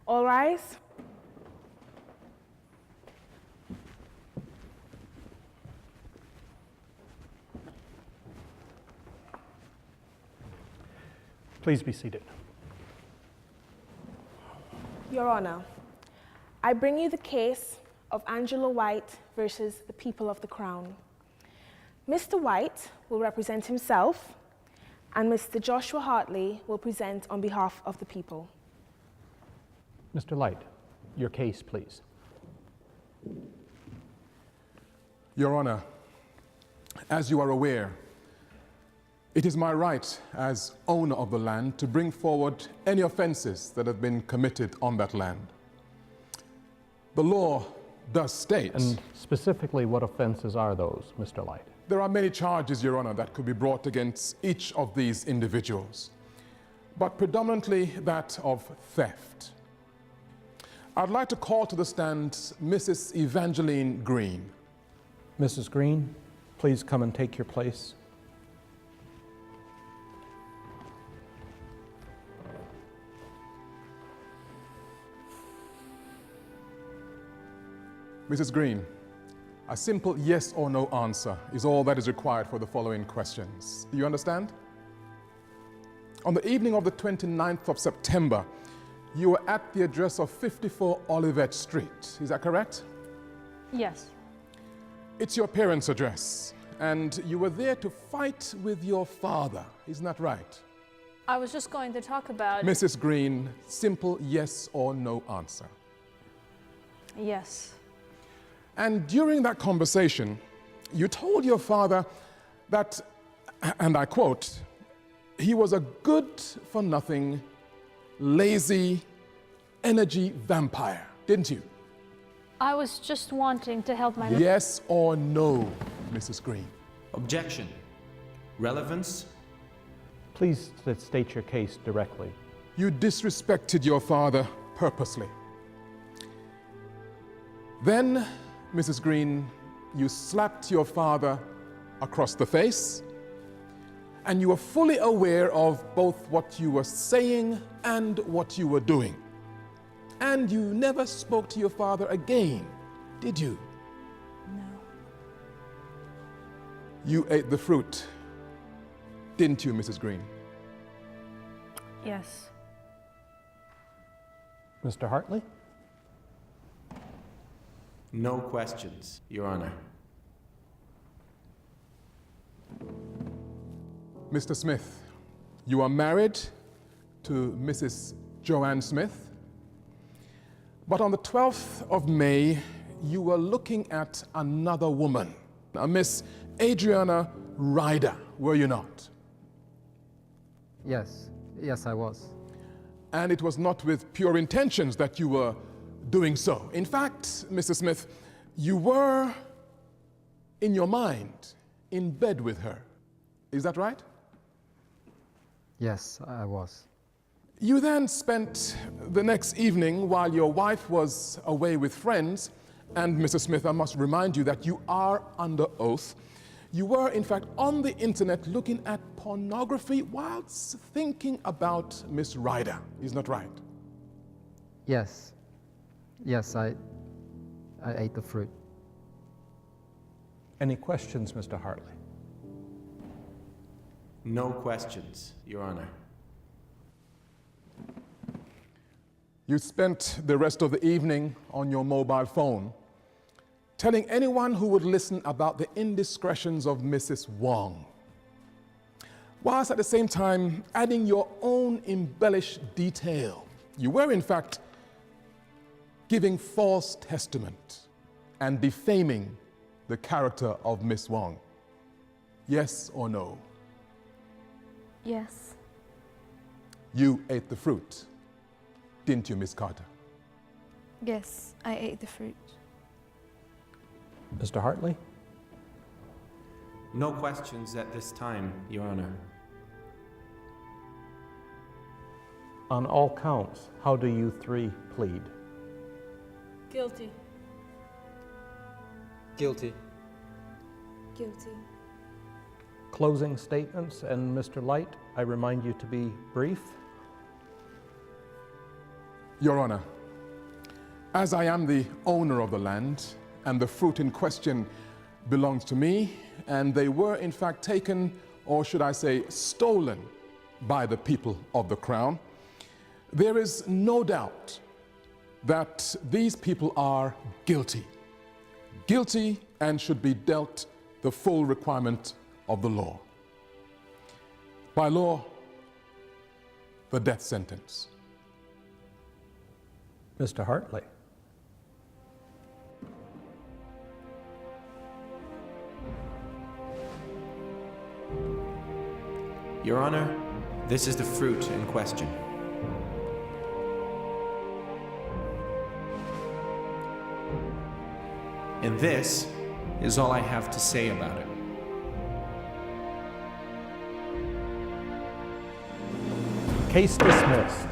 All rise. Please be seated. Your Honor, I bring you the case of Angela White versus the people of the Crown. Mr. White will represent himself, and Mr. Joshua Hartley will present on behalf of the people. Mr. Light, your case, please. Your Honor, as you are aware, it is my right as owner of the land to bring forward any offenses that have been committed on that land. The law does state... And specifically, what offenses are those, Mr. Light? There are many charges, Your Honor, that could be brought against each of these individuals, but predominantly that of theft. I'd like to call to the stand Mrs. Evangeline Green. Mrs. Green, please come and take your place. Mrs. Green, a simple yes or no answer is all that is required for the following questions. Do you understand? On the evening of the 29th of September, you were at the address of 54 Olivet Street. Is that correct? Yes. It's your parents' address, and you were there to fight with your father. Isn't that right? I was just going to talk about... Mrs. Green, simple yes or no answer. Yes. And during that conversation, you told your father that, and I quote, he was a good-for-nothing, lazy, energy vampire, didn't you? I was just wanting to help my... Yes or no, Mrs. Green? Objection. Relevance? Please state your case directly. You disrespected your father purposely. Then, Mrs. Green, you slapped your father across the face, and you were fully aware of both what you were saying and what you were doing. And you never spoke to your father again, did you? No. You ate the fruit, didn't you, Mrs. Green? Yes. Mr. Hartley? No questions, Your Honor. Mr. Smith, you are married to Mrs. Joanne Smith, but on the 12th of May, you were looking at another woman, a Miss Adriana Ryder, were you not? Yes, I was. And it was not with pure intentions that you were doing so. In fact, Mr. Smith, you were, in your mind, in bed with her. Is that right? Yes, I was. You then spent the next evening while your wife was away with friends, and Mr. Smith, I must remind you that you are under oath. You were, in fact, on the internet looking at pornography whilst thinking about Miss Ryder. Isn't that right? Yes. Yes, I ate the fruit. Any questions, Mr. Hartley? No questions, Your Honor. You spent the rest of the evening on your mobile phone, telling anyone who would listen about the indiscretions of Mrs. Wong, whilst at the same time adding your own embellished detail. You were, in fact, giving false testament and defaming the character of Miss Wong. Yes or no? Yes. You ate the fruit, didn't you, Miss Carter? Yes, I ate the fruit. Mr. Hartley? No questions at this time, Your Honor. On all counts, how do you three plead? Guilty. Guilty. Guilty. Closing statements, and Mr. Light, I remind you to be brief. Your Honor, As I am the owner of the land, and the fruit in question belongs to me, and they were in fact taken, or should I say, stolen by the people of the crown, there is no doubt that these people are guilty. Guilty and should be dealt the full requirement of the law. By law, the death sentence. Mr. Hartley. Your Honor, this is the fruit in question. And this is all I have to say about it. Case dismissed.